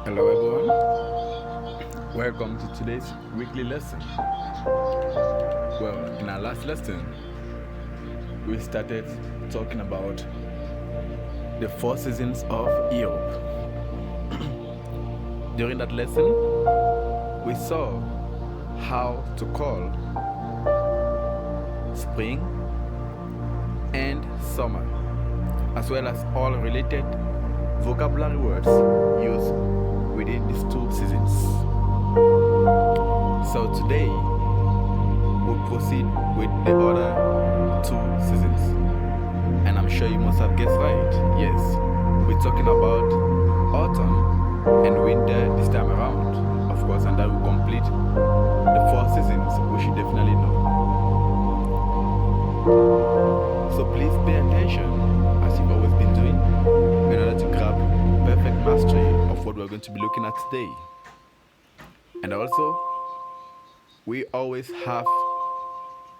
Hello everyone, welcome to today's weekly lesson. Well, in our last lesson, we started talking about the four seasons of Europe. During that lesson, we saw how to call spring and summer, as well as all related vocabulary words used within these two seasons. So today, we'll proceed with the other two seasons. And I'm sure you must have guessed right. Yes, we're talking about autumn and winter this time around, of course, and that will complete the four seasons we should definitely know. So please pay attention, as you've always been doing, in order to grab perfect mastery of what we're going to be looking at today. And also, we always have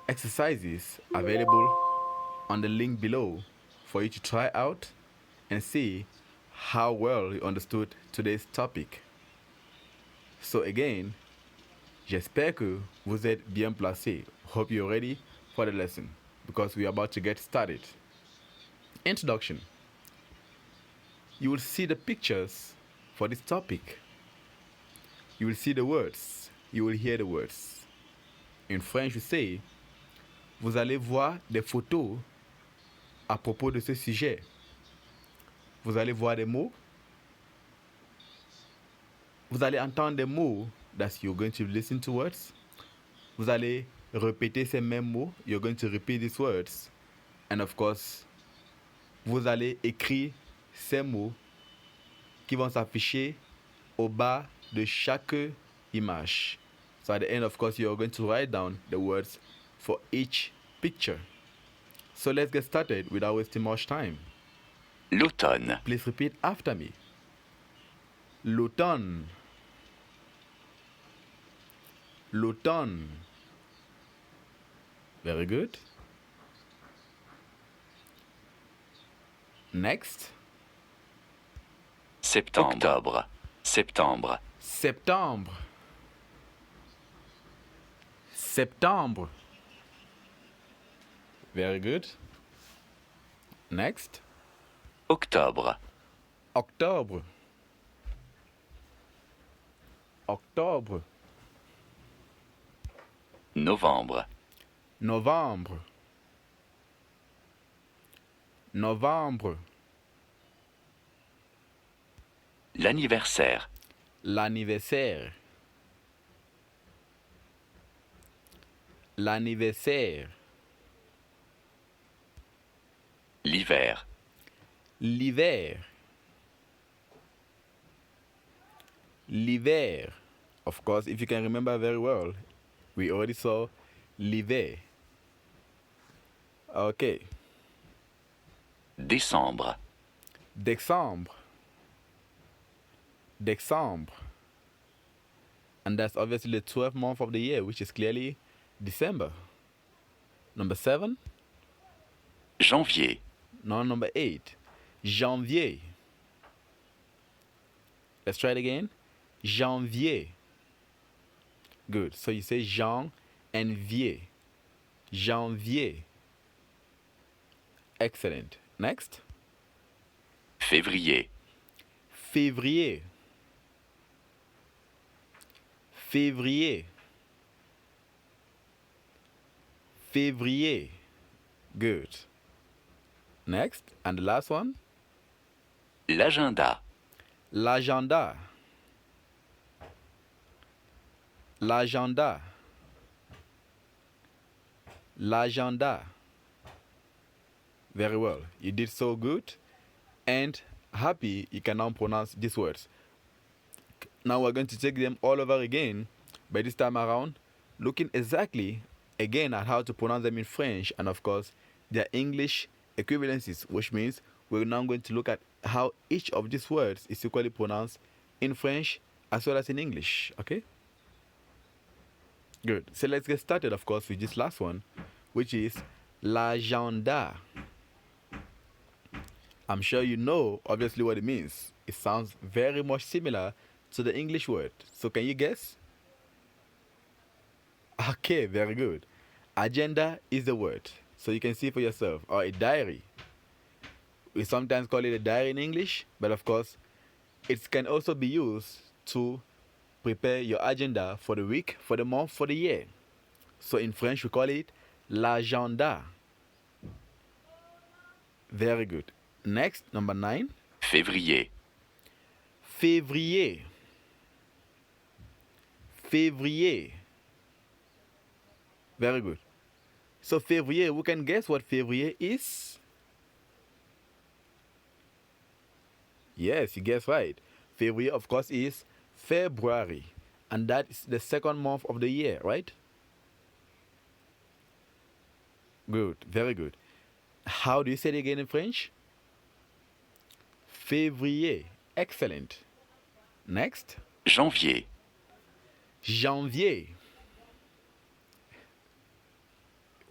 exercises available on the link below for you to try out and see how well you understood today's topic. So again, j'espère que vous êtes bien placé. Hope you're ready for the lesson because we are about to get started. Introduction. You will see the pictures for this topic. You will see the words. You will hear the words. In French, we say, vous allez voir des photos à propos de ce sujet. Vous allez voir des mots. Vous allez entendre des mots that you're going to listen to words. Vous allez répéter ces mêmes mots. You're going to repeat these words. And of course, vous allez écrire ces mots qui vont s'afficher au bas de chaque image. So at the end, of course, you're going to write down the words for each picture. So let's get started without wasting much time. L'automne, Please repeat after me. L'automne. L'automne. Very good. Next. septembre, septembre, Septembre. Septembre. Very good. Next. octobre, Octobre. Octobre. novembre, Novembre. Novembre. l'anniversaire, L'anniversaire. L'anniversaire. l'hiver, L'hiver. L'hiver. Of course, if you can remember very well, we already saw l'hiver. Okay. décembre, Décembre. Décembre. And that's obviously the 12th month of the year, which is clearly December. Number 7. janvier, No, number 8. Janvier. Let's try it again. Janvier. Good. So you say Jean and Vier. Janvier. Excellent. Next. février, Février. Février. Février. Good. Next. And the last one. l'agenda, L'agenda. L'agenda. L'agenda. Very well. You did so good. And happy you can now pronounce these words. Now we're going to take them all over again, but this time around, looking exactly again at how to pronounce them in French and of course their English equivalencies, which means we're now going to look at how each of these words is equally pronounced in French as well as in English. Okay? Good. So let's get started, of course, with this last one, which is l'agenda. I'm sure you know, obviously, what it means. It sounds very much similar to the English word. So can you guess? Okay, very good. Agenda is the word. So you can see for yourself. Or a diary. We sometimes call it a diary in English, but of course, it can also be used to prepare your agenda for the week, for the month, for the year. So in French, we call it l'agenda. Very good. Next, number 9. Février. Février. Février. Very good. So février, we can guess what février is. Yes, you guess right. Février, of course, is February. And that is the second month of the year, right? Good, very good. How do you say it again in French? Février. Excellent. Next. Janvier. Janvier.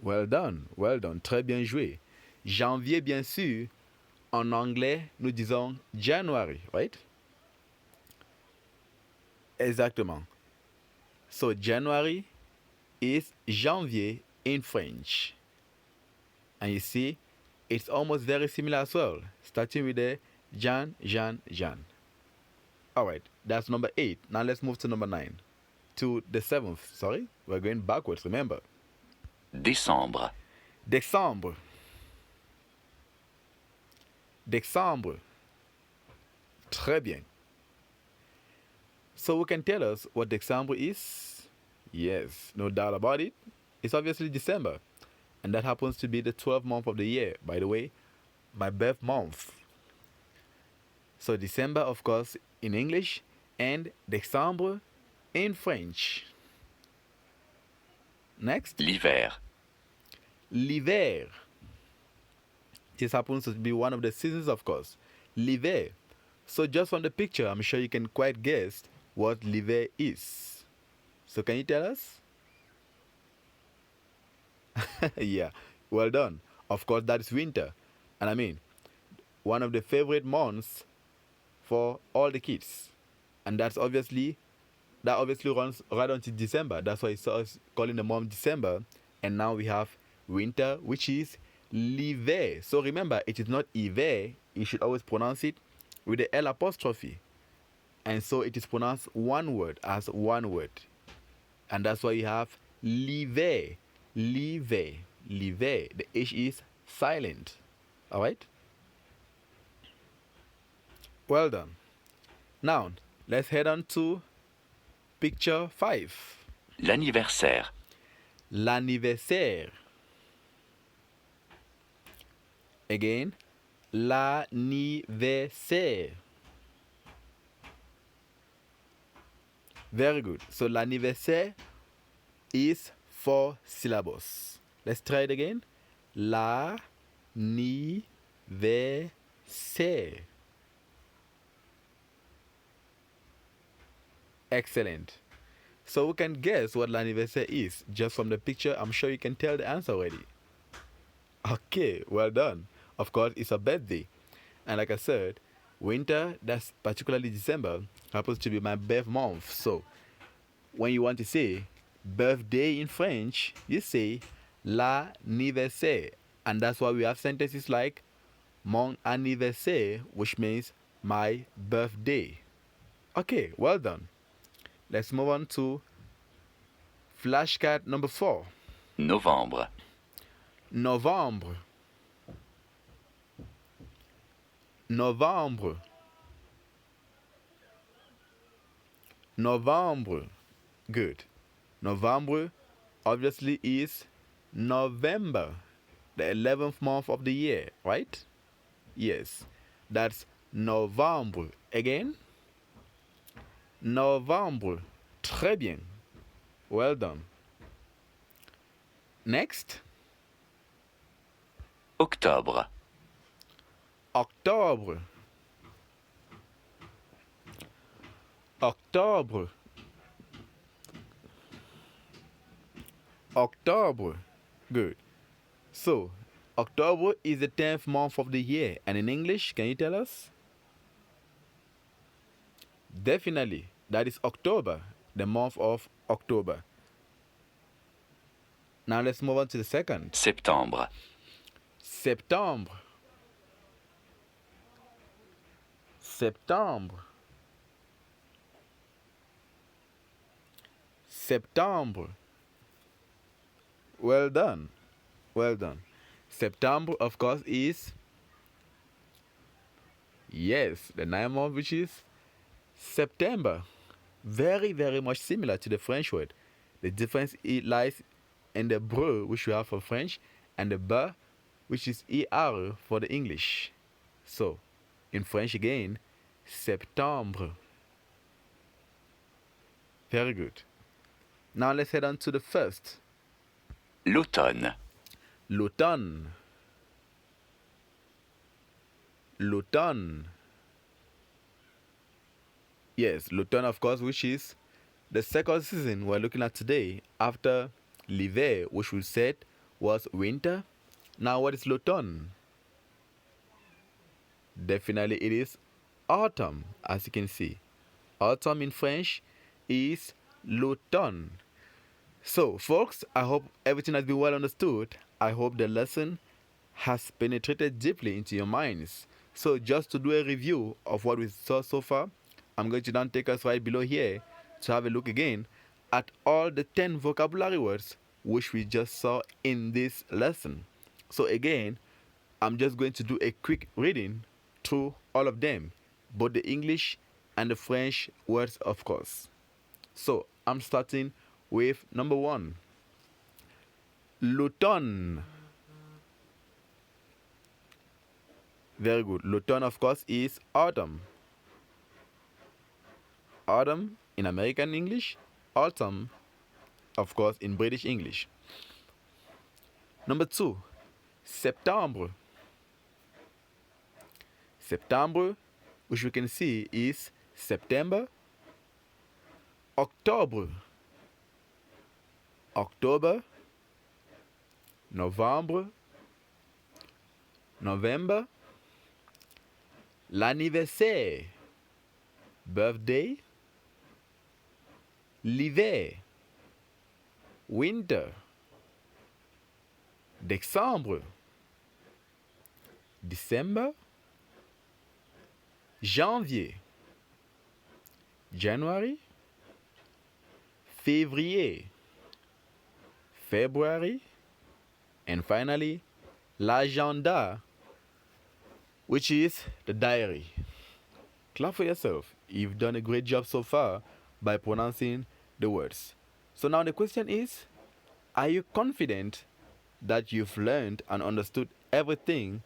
Well done, well done. Très bien joué. Janvier, bien sûr. En anglais, nous disons January, right? Exactement. So January is janvier in French. And you see, it's almost very similar as well, starting with the Jan, Jan, Jan. Alright, that's number 8. Now let's move to number 9. To the 7th, sorry. We're going backwards, remember. Décembre. Décembre. Décembre. Très bien. So who can tell us what December is? Yes, no doubt about it. It's obviously December. And that happens to be the 12th month of the year. By the way, my birth month. So December, of course, in English, and Décembre in French. Next. L'hiver. L'hiver. This happens to be one of the seasons, of course. L'hiver. So just from the picture, I'm sure you can quite guess what l'hiver is. So can you tell us? Yeah, well done. Of course, that is winter. And I mean, one of the favorite months for all the kids. And that obviously runs right until December. That's why it's us calling the month December. And now we have winter, which is l'hiver. So remember, it is not hiver. You should always pronounce it with the L apostrophe. And so it is pronounced one word, as one word. And that's why you have l'hiver. L'hiver. L'hiver. The H is silent. Alright? Well done. Now, let's head on to picture 5. L'anniversaire. L'anniversaire. Again, l'anniversaire. Very good. So l'anniversaire is 4 syllables. Let's try it again. L'anniversaire. Excellent. So we can guess what l'anniversaire is just from the picture. I'm sure you can tell the answer already. Okay, well done. Of course, it's a birthday. And like I said, winter, that's particularly December, happens to be my birth month. So when you want to say birthday in French, you say l'anniversaire. And that's why we have sentences like mon anniversaire, which means my birthday. Okay, well done. Let's move on to flashcard number 4. Novembre. Novembre. Novembre. Novembre. Good. November obviously is November, the 11th month of the year, right? Yes. That's Novembre. Again. Novembre. Très bien. Well done. Next. Octobre. Octobre. Octobre. October. Good. So, October is the 10th month of the year. And in English, can you tell us? Definitely. That is October, the month of October. Now let's move on to the second. Septembre. Septembre. Septembre. Septembre. Well done. Well done. September, of course, is, yes, the 9th month, which is September. Very, very much similar to the French word. The difference lies in the bre, which we have for French, and the ba, which is er for the English. So, in French again, septembre. Very good. Now let's head on to the first. L'automne. L'automne. L'automne. Yes, l'automne, of course, which is the second season we're looking at today after l'hiver, which we said was winter. Now, what is l'automne? Definitely, it is autumn, as you can see. Autumn in French is l'automne. So, folks, I hope everything has been well understood. I hope the lesson has penetrated deeply into your minds. So, just to do a review of what we saw so far, I'm going to now take us right below here to have a look again at all the 10 vocabulary words which we just saw in this lesson. So, again, I'm just going to do a quick reading through all of them, both the English and the French words, of course. So, I'm starting with number 1. L'automne. Very good. L'automne, of course, is autumn. Autumn in American English, autumn, of course, in British English. Number 2, Septembre. Septembre, which we can see is September. Octobre. October. Novembre. November. L'anniversaire. Birthday. L'hiver. Winter. Décembre. December. Janvier. January. Février. February. And finally, l'agenda, which is the diary. Clap for yourself. You've done a great job so far by pronouncing the words. So now the question is, are you confident that you've learned and understood everything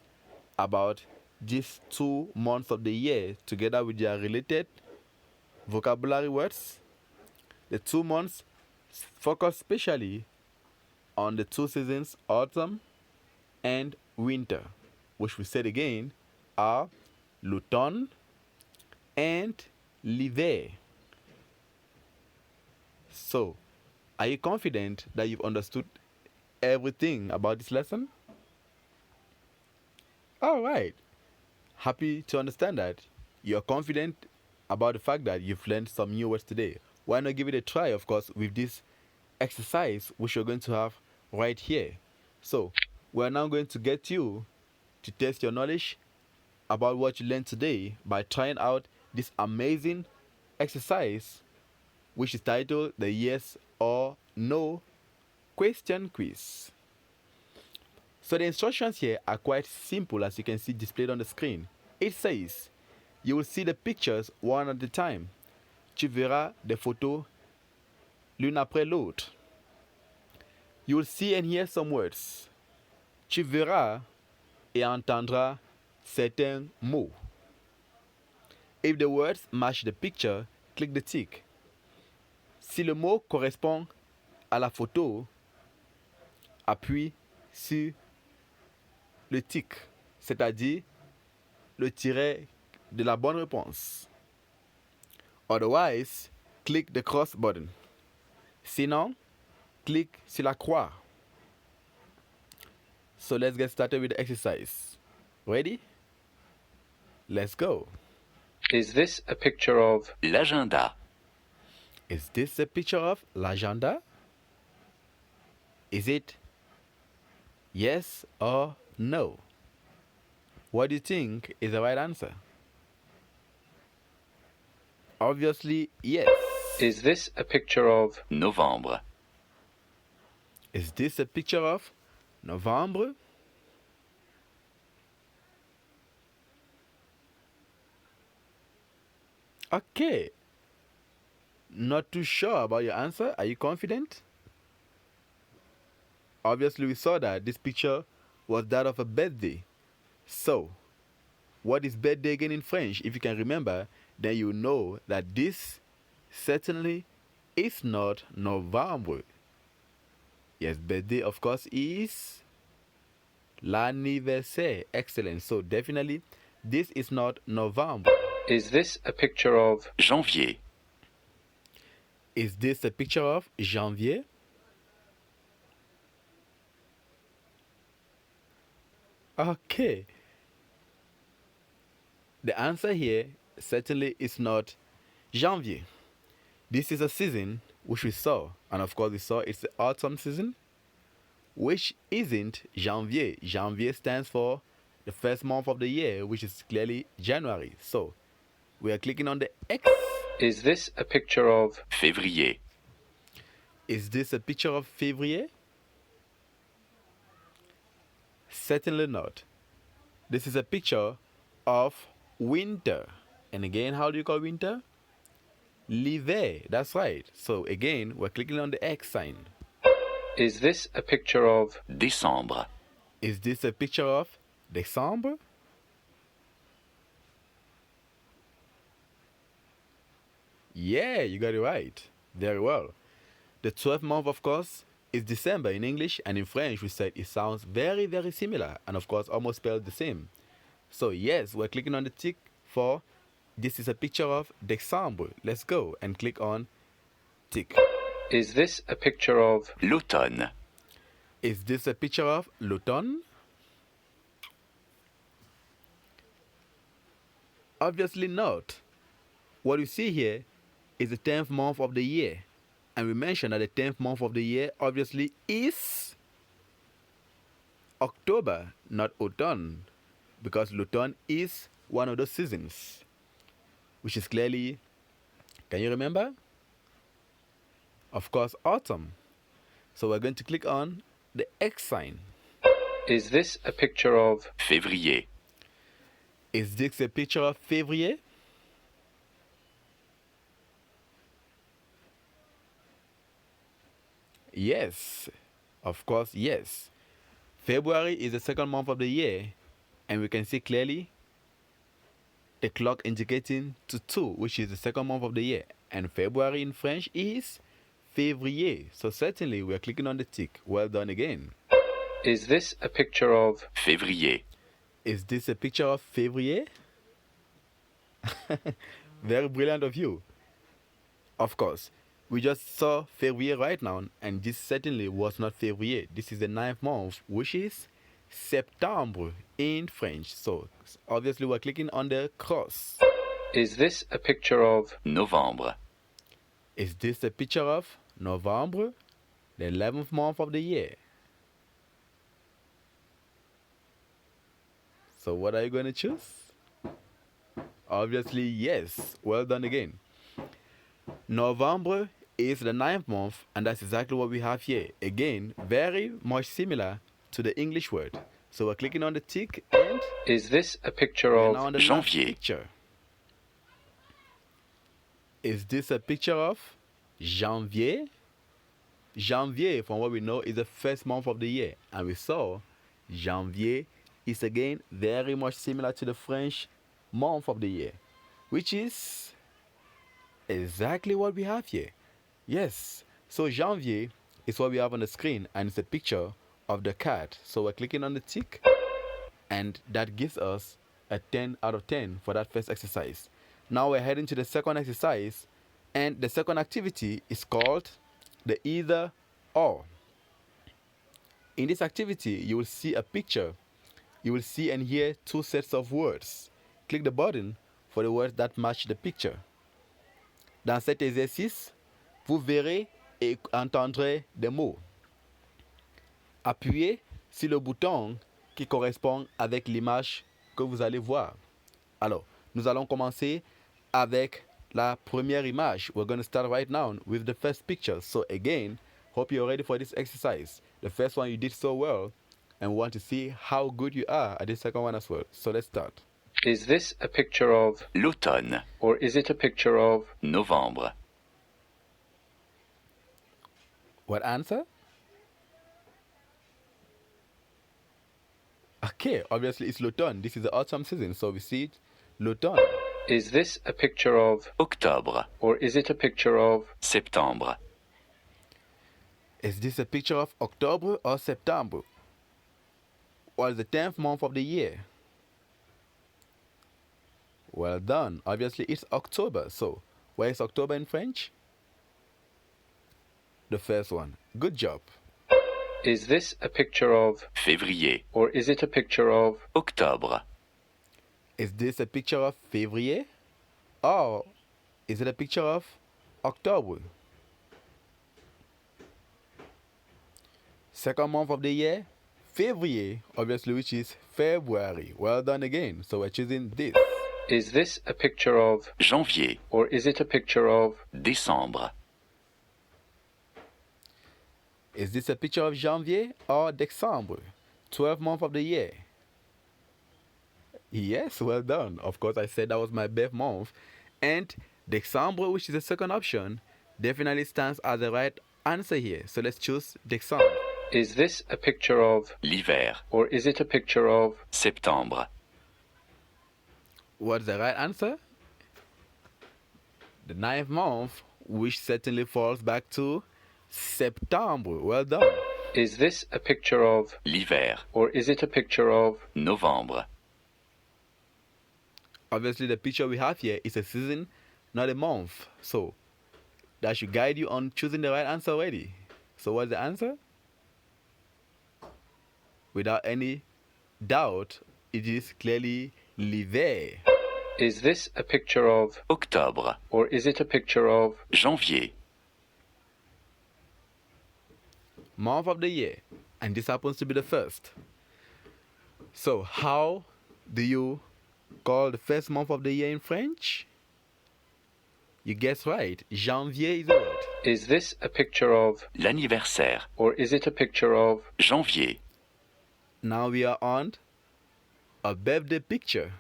about these 2 months of the year together with their related vocabulary words? The 2 months focus specially on the 2 seasons, autumn and winter, which we said again are l'automne and l'hiver. So, are you confident that you've understood everything about this lesson? All right. Happy to understand that you're confident about the fact that you've learned some new words today. Why not give it a try, of course, with this exercise which you're going to have right here. So, we're now going to get you to test your knowledge about what you learned today by trying out this amazing exercise which is titled the Yes or No Question Quiz. So the instructions here are quite simple, as you can see displayed on the screen. It says, you will see the pictures one at a time. Tu verras des photos l'une après l'autre. You will see and hear some words. Tu verras et entendras certains mots. If the words match the picture, click the tick. Si le mot correspond à la photo, appuie sur le tick, c'est-à-dire le tiret de la bonne réponse. Otherwise, click the cross button. Sinon, click sur la croix. So let's get started with the exercise. Ready? Let's go. Is this a picture of? L'agenda. Is this a picture of l'agenda? Is it yes or no? What do you think is the right answer? Obviously, yes. Is this a picture of? Novembre. Is this a picture of November? Okay. Not too sure about your answer. Are you confident? Obviously, we saw that this picture was that of a birthday. So, what is birthday again in French? If you can remember, then you know that this certainly is not November. Yes, birthday, of course, is l'anniversaire. Excellent. So, definitely, this is not November. Is this a picture of? Janvier. Is this a picture of janvier? Okay. The answer here certainly is not janvier. This is a season which we saw, and of course we saw it's the autumn season, which isn't janvier. Janvier stands for the first month of the year, which is clearly January. So we are clicking on the X. Is this a picture of? Février. Is this a picture of février? Certainly not. This is a picture of winter. And again, how do you call winter? L'hiver. That's right. So again, we're clicking on the X sign. Is this a picture of? Décembre. Is this a picture of December? Yeah, you got it right. Very well. The 12th month, of course, is December in English, and in French, we said it sounds very, very similar, and of course, almost spelled the same. So, yes, we're clicking on the tick for this is a picture of December. Let's go and click on tick. Is this a picture of? L'automne. Is this a picture of l'automne? Obviously not. What you see here is the 10th month of the year. And we mentioned that the 10th month of the year obviously is October, not autumn. Because l'automne is one of those seasons, which is clearly, can you remember? Of course, autumn. So we're going to click on the X sign. Is this a picture of? Février. Is this a picture of février? Yes, of course, yes. February is the second month of the year, and we can see clearly the clock indicating to 2, which is the second month of the year. And February in French is février. So certainly we are clicking on the tick. Well done again. Is this a picture of? Février. Is this a picture of février? Very brilliant of you. Of course, we just saw février right now, and this certainly was not février. This is the 9th month, which is septembre in French. So obviously we're clicking on the cross. Is this a picture of? Novembre. Is this a picture of November, the 11th month of the year? So what are you going to choose? Obviously, yes. Well done again. November is the 9th month, and that's exactly what we have here. Again, very much similar to the English word. So we're clicking on the tick, and Is this a picture we're of? now on the last Janvier. picture. Is this a picture of janvier? Janvier, from what we know, is the first month of the year. And we saw janvier is again very much similar to the French month of the year, which is exactly what we have here. Yes, so janvier is what we have on the screen, and it's a picture of the cat. So we're clicking on the tick, and that gives us a 10 out of 10 for that first exercise. Now we're heading to the second exercise, and the second activity is called the either or. In this activity, you will see a picture. You will see and hear two sets of words. Click the button for the words that match the picture. Dans cet exercice, vous verrez et entendrez des mots. Appuyez sur le bouton qui correspond avec l'image que vous allez voir. Alors, nous allons commencer avec la première image. We're going to start right now with the first picture. So again, hope you're ready for this exercise. The first one you did so well, and we want to see how good you are at the second one as well. So let's start. Is this a picture of, L'automne. or is it a picture of, Novembre. What answer? Okay, obviously it's l'automne. This is the autumn season, so we see it, l'automne. is this a picture of, Octobre. or is it a picture of, Septembre. Is this a picture of October or September? What is the 10th month of the year? Well done. Obviously it's October. So where is October in French? The first one. Good job. is this a picture of, Février. or is it a picture of, Octobre. Is this a picture of février? Or is it a picture of October? Second month of the year, février, obviously, which is February. Well done again. So we're choosing this. is this a picture of, Janvier. or is it a picture of, Décembre. Is this a picture of janvier or décembre? 12th month of the year. Yes, well done. Of course, I said that was my birth month. And décembre, which is the second option, definitely stands as the right answer here. So let's choose décembre. is this a picture of, L'hiver. or is it a picture of, Septembre. What's the right answer? The 9th month, which certainly falls back to September. Well done. is this a picture of, L'hiver. or is it a picture of, Novembre. Obviously, the picture we have here is a season, not a month. So that should guide you on choosing the right answer already. So what's the answer? Without any doubt, it is clearly l'hiver. is this a picture of, Octobre. or is it a picture of, Janvier. Month of the year, and this happens to be the first. So how do you call the first month of the year in French? You guess right, janvier is the word. is this a picture of, L'anniversaire. or is it a picture of, Janvier. Now we are on a birthday picture.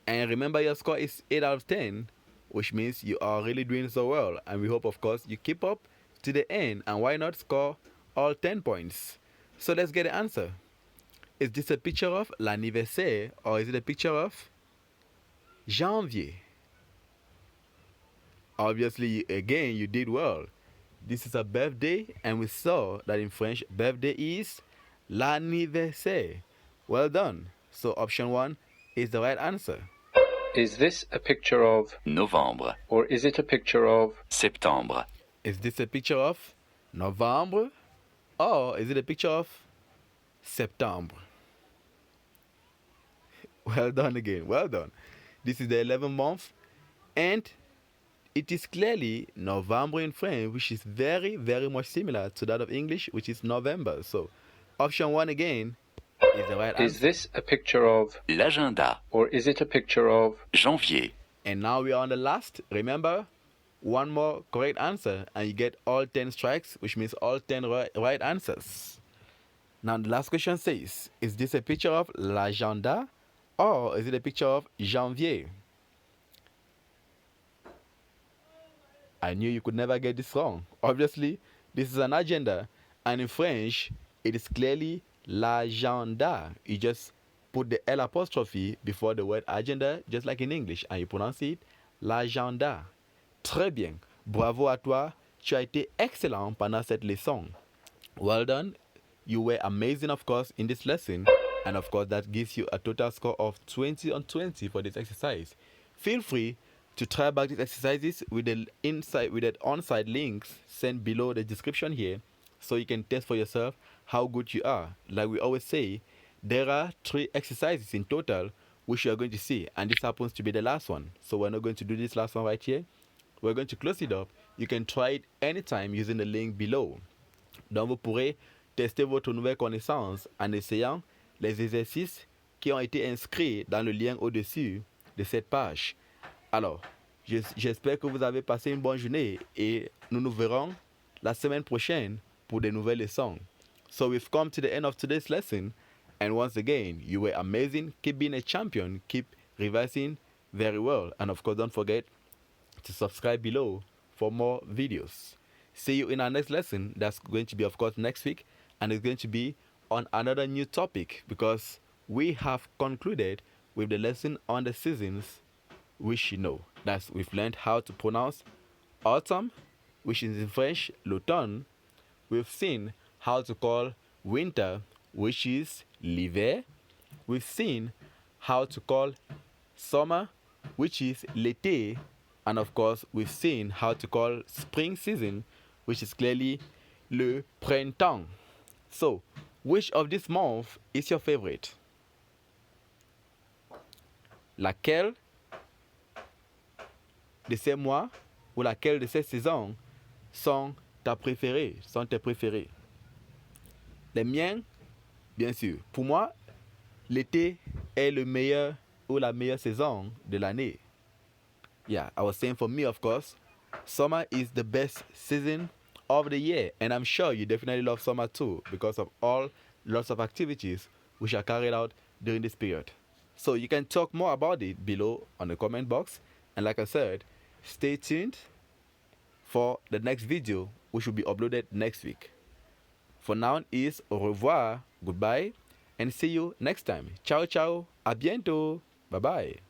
And remember, your score is 8 out of 10, which means you are really doing so well. And we hope, of course, you keep up to the end. And why not score all 10 points? So let's get the answer. Is this a picture of l'anniversaire or is it a picture of janvier? Obviously, again, you did well. This is a birthday, and we saw that in French, birthday is l'anniversaire. Well done. So option 1 is the right answer. is this a picture of, Novembre. or is it a picture of, Septembre. Is this a picture of November or is it a picture of September? Well done again. Well done. This is the 11th month, and it is clearly November in French, which is very, very much similar to that of English, which is November. So option 1 again is the right is answer. this a picture of, L'agenda. or is it a picture of, Janvier. And now we are on the last. Remember, one more correct answer and you get all 10 strikes, which means all 10 right answers. Now the last question says, is this a picture of l'agenda or is it a picture of janvier? I knew you could never get this wrong. Obviously, this is an agenda, and in French, it is clearly l'agenda. You just put the L apostrophe before the word agenda, just like in English, and you pronounce it l'agenda. Très bien. Bravo à toi. Tu as été excellent pendant cette leçon. Well done. You were amazing, of course, in this lesson. And of course, that gives you a total score of 20 on 20 for this exercise. Feel free to try back these exercises with the on-site links sent below the description here, so you can test for yourself how good you are. Like we always say, there are 3 exercises in total, which you are going to see, and this happens to be the last one. So we're not going to do this last one right here. We're going to close it up. You can try it anytime using the link below. Donc vous pourrez tester votre nouvelle connaissance en essayant les exercices qui ont été inscrits dans le lien au-dessus de cette page. Alors, j'espère que vous avez passé une bonne journée et nous nous verrons la semaine prochaine pour de nouvelles leçons. So we've come to the end of today's lesson, and once again, you were amazing. Keep being a champion. Keep revising very well. And of course, don't forget to subscribe below for more videos. See you in our next lesson. That's going to be, of course, next week, and it's going to be on another new topic because we have concluded with the lesson on the seasons which you know. That's we've learned how to pronounce autumn, which is in French l'automne. We've seen how to call winter, which is l'hiver. We've seen how to call summer, which is l'été. And of course, we've seen how to call spring season, which is clearly le printemps. So, which of this month is your favorite? Laquelle de ces mois ou laquelle de ces saisons sont tes préférées? Les miens, bien sûr. Pour moi, l'été est le meilleur ou la meilleure saison de l'année. Yeah, I was saying for me, of course, summer is the best season of the year, and I'm sure you definitely love summer too because of all lots of activities which are carried out during this period. So you can talk more about it below on the comment box, and like I said, stay tuned for the next video which will be uploaded next week. For now is au revoir, goodbye, and see you next time. Ciao ciao, à bientôt, bye bye.